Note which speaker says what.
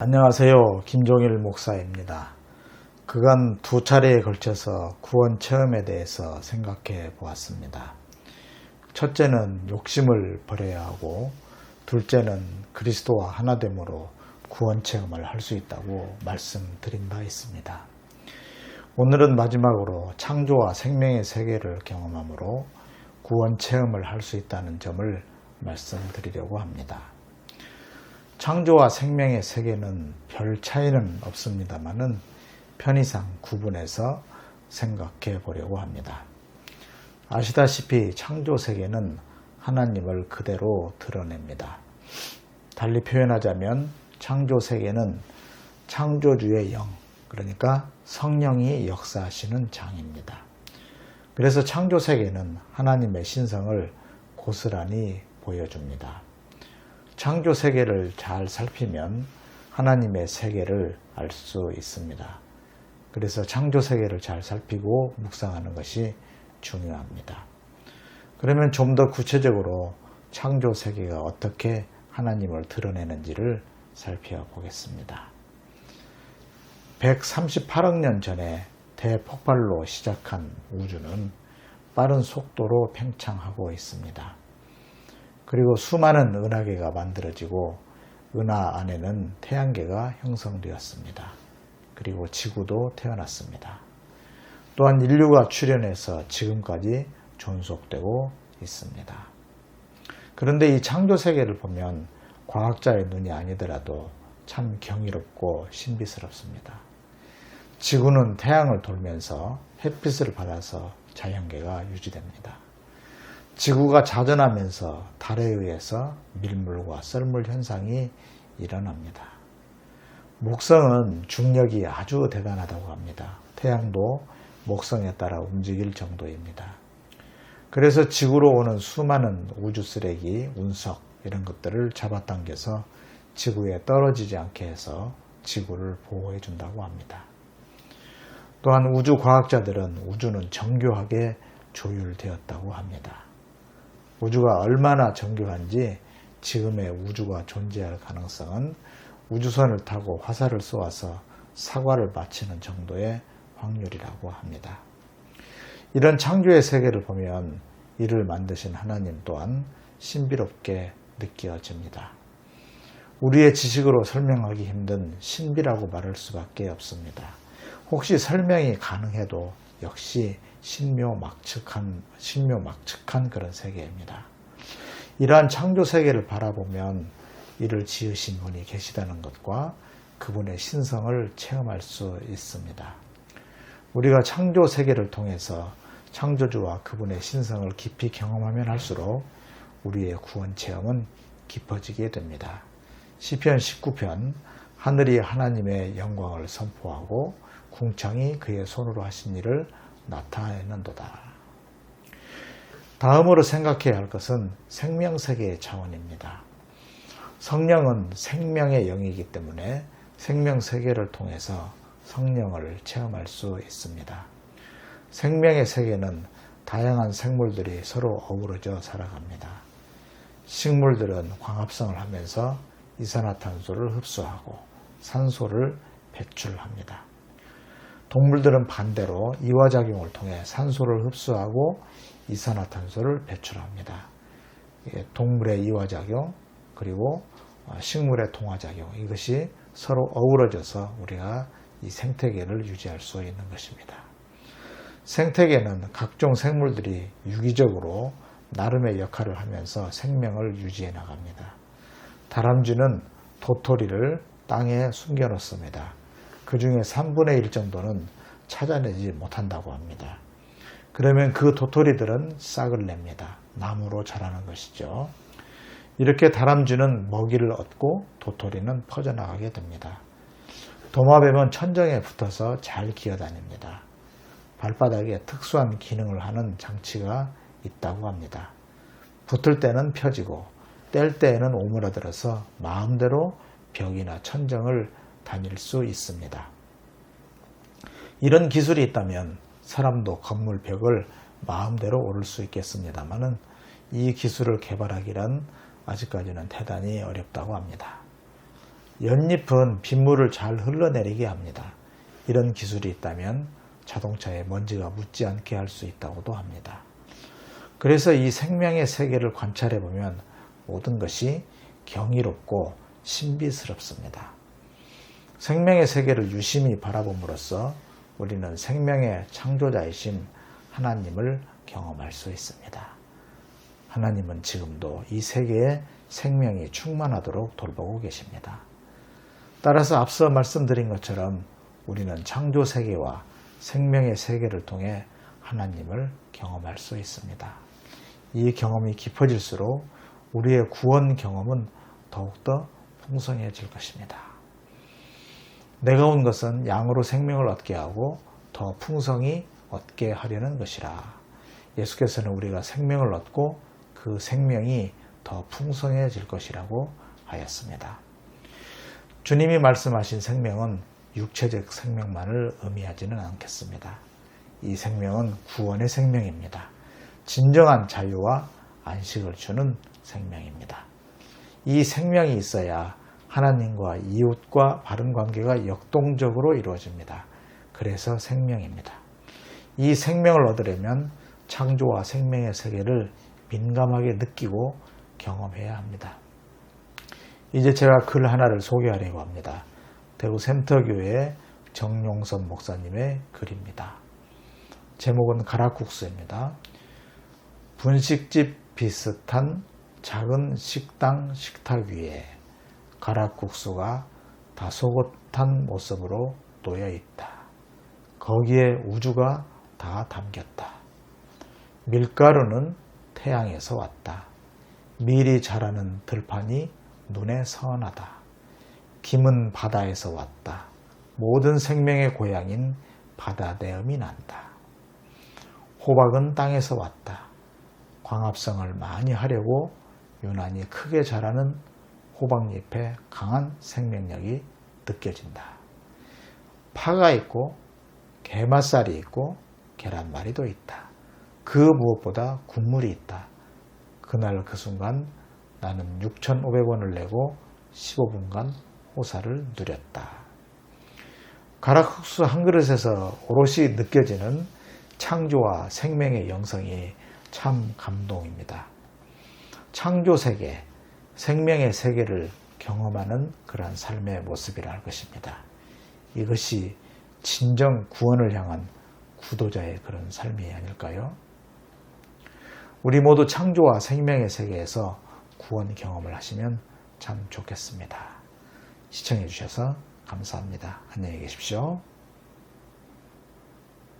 Speaker 1: 안녕하세요. 김종일 목사입니다. 그간 두 차례에 걸쳐서 구원 체험에 대해서 생각해 보았습니다. 첫째는 욕심을 버려야 하고, 둘째는 그리스도와 하나됨으로 구원 체험을 할 수 있다고 말씀드린 바 있습니다. 오늘은 마지막으로 창조와 생명의 세계를 경험함으로 구원 체험을 할 수 있다는 점을 말씀드리려고 합니다. 창조와 생명의 세계는 별 차이는 없습니다만은 편의상 구분해서 생각해 보려고 합니다. 아시다시피 창조 세계는 하나님을 그대로 드러냅니다. 달리 표현하자면 창조 세계는 창조주의 영, 그러니까 성령이 역사하시는 장입니다. 그래서 창조 세계는 하나님의 신성을 고스란히 보여줍니다. 창조 세계를 잘 살피면 하나님의 세계를 알 수 있습니다. 그래서 창조 세계를 잘 살피고 묵상하는 것이 중요합니다. 그러면 좀 더 구체적으로 창조 세계가 어떻게 하나님을 드러내는지를 살펴보겠습니다. 138억 년 전에 대폭발로 시작한 우주는 빠른 속도로 팽창하고 있습니다. 그리고 수많은 은하계가 만들어지고 은하 안에는 태양계가 형성되었습니다. 그리고 지구도 태어났습니다. 또한 인류가 출현해서 지금까지 존속되고 있습니다. 그런데 이 창조 세계를 보면 과학자의 눈이 아니더라도 참 경이롭고 신비스럽습니다. 지구는 태양을 돌면서 햇빛을 받아서 자연계가 유지됩니다. 지구가 자전하면서 달에 의해서 밀물과 썰물 현상이 일어납니다. 목성은 중력이 아주 대단하다고 합니다. 태양도 목성에 따라 움직일 정도입니다. 그래서 지구로 오는 수많은 우주 쓰레기, 운석 이런 것들을 잡아당겨서 지구에 떨어지지 않게 해서 지구를 보호해 준다고 합니다. 또한 우주 과학자들은 우주는 정교하게 조율되었다고 합니다. 우주가 얼마나 정교한지 지금의 우주가 존재할 가능성은 우주선을 타고 화살을 쏘아서 사과를 맞히는 정도의 확률이라고 합니다. 이런 창조의 세계를 보면 이를 만드신 하나님 또한 신비롭게 느껴집니다. 우리의 지식으로 설명하기 힘든 신비라고 말할 수밖에 없습니다. 혹시 설명이 가능해도 역시 신묘막측한 그런 세계입니다. 이러한 창조 세계를 바라보면 이를 지으신 분이 계시다는 것과 그분의 신성을 체험할 수 있습니다. 우리가 창조 세계를 통해서 창조주와 그분의 신성을 깊이 경험하면 할수록 우리의 구원 체험은 깊어지게 됩니다. 시편 19편 하늘이 하나님의 영광을 선포하고 궁창이 그의 손으로 하신 일을 나타내는도다. 다음으로 생각해야 할 것은 생명세계의 차원입니다. 성령은 생명의 영이기 때문에 생명세계를 통해서 성령을 체험할 수 있습니다. 생명의 세계는 다양한 생물들이 서로 어우러져 살아갑니다. 식물들은 광합성을 하면서 이산화탄소를 흡수하고 산소를 배출합니다. 동물들은 반대로 이화작용을 통해 산소를 흡수하고 이산화탄소를 배출합니다. 동물의 이화작용 그리고 식물의 동화작용, 이것이 서로 어우러져서 우리가 이 생태계를 유지할 수 있는 것입니다. 생태계는 각종 생물들이 유기적으로 나름의 역할을 하면서 생명을 유지해 나갑니다. 다람쥐는 도토리를 땅에 숨겨 놓습니다. 그 중에 3분의 1 정도는 찾아내지 못한다고 합니다. 그러면 그 도토리들은 싹을 냅니다. 나무로 자라는 것이죠. 이렇게 다람쥐는 먹이를 얻고 도토리는 퍼져나가게 됩니다. 도마뱀은 천정에 붙어서 잘 기어다닙니다. 발바닥에 특수한 기능을 하는 장치가 있다고 합니다. 붙을 때는 펴지고 뗄 때에는 오므라들어서 마음대로 벽이나 천정을 다닐 수 있습니다. 이런 기술이 있다면 사람도 건물 벽을 마음대로 오를 수 있겠습니다만은 이 기술을 개발하기란 아직까지는 대단히 어렵다고 합니다. 연잎은 빗물을 잘 흘러내리게 합니다. 이런 기술이 있다면 자동차에 먼지가 묻지 않게 할 수 있다고도 합니다. 그래서 이 생명의 세계를 관찰해 보면 모든 것이 경이롭고 신비스럽습니다. 생명의 세계를 유심히 바라봄으로써 우리는 생명의 창조자이신 하나님을 경험할 수 있습니다. 하나님은 지금도 이 세계에 생명이 충만하도록 돌보고 계십니다. 따라서 앞서 말씀드린 것처럼 우리는 창조 세계와 생명의 세계를 통해 하나님을 경험할 수 있습니다. 이 경험이 깊어질수록 우리의 구원 경험은 더욱더 풍성해질 것입니다. 내가 온 것은 양으로 생명을 얻게 하고 더 풍성히 얻게 하려는 것이라. 예수께서는 우리가 생명을 얻고 그 생명이 더 풍성해질 것이라고 하였습니다. 주님이 말씀하신 생명은 육체적 생명만을 의미하지는 않겠습니다. 이 생명은 구원의 생명입니다. 진정한 자유와 안식을 주는 생명입니다. 이 생명이 있어야 하나님과 이웃과 바른 관계가 역동적으로 이루어집니다. 그래서 생명입니다. 이 생명을 얻으려면 창조와 생명의 세계를 민감하게 느끼고 경험해야 합니다. 이제 제가 글 하나를 소개하려고 합니다. 대구 센터교회 정용선 목사님의 글입니다. 제목은 가락국수입니다. 분식집 비슷한 작은 식당 식탁 위에 가락국수가 다소곳한 모습으로 놓여 있다. 거기에 우주가 다 담겼다. 밀가루는 태양에서 왔다. 밀이 자라는 들판이 눈에 선하다. 김은 바다에서 왔다. 모든 생명의 고향인 바다 내음이 난다. 호박은 땅에서 왔다. 광합성을 많이 하려고 유난히 크게 자라는 호박잎에 강한 생명력이 느껴진다. 파가 있고 게맛살이 있고 계란말이도 있다. 그 무엇보다 국물이 있다. 그날 그 순간 나는 6,500원을 내고 15분간 호사를 누렸다. 가락국수 한 그릇에서 오롯이 느껴지는 창조와 생명의 영성이 참 감동입니다. 창조 세계, 생명의 세계를 경험하는 그러한 삶의 모습이라 할 것입니다. 이것이 진정 구원을 향한 구도자의 그런 삶이 아닐까요? 우리 모두 창조와 생명의 세계에서 구원 경험을 하시면 참 좋겠습니다. 시청해 주셔서 감사합니다. 안녕히 계십시오.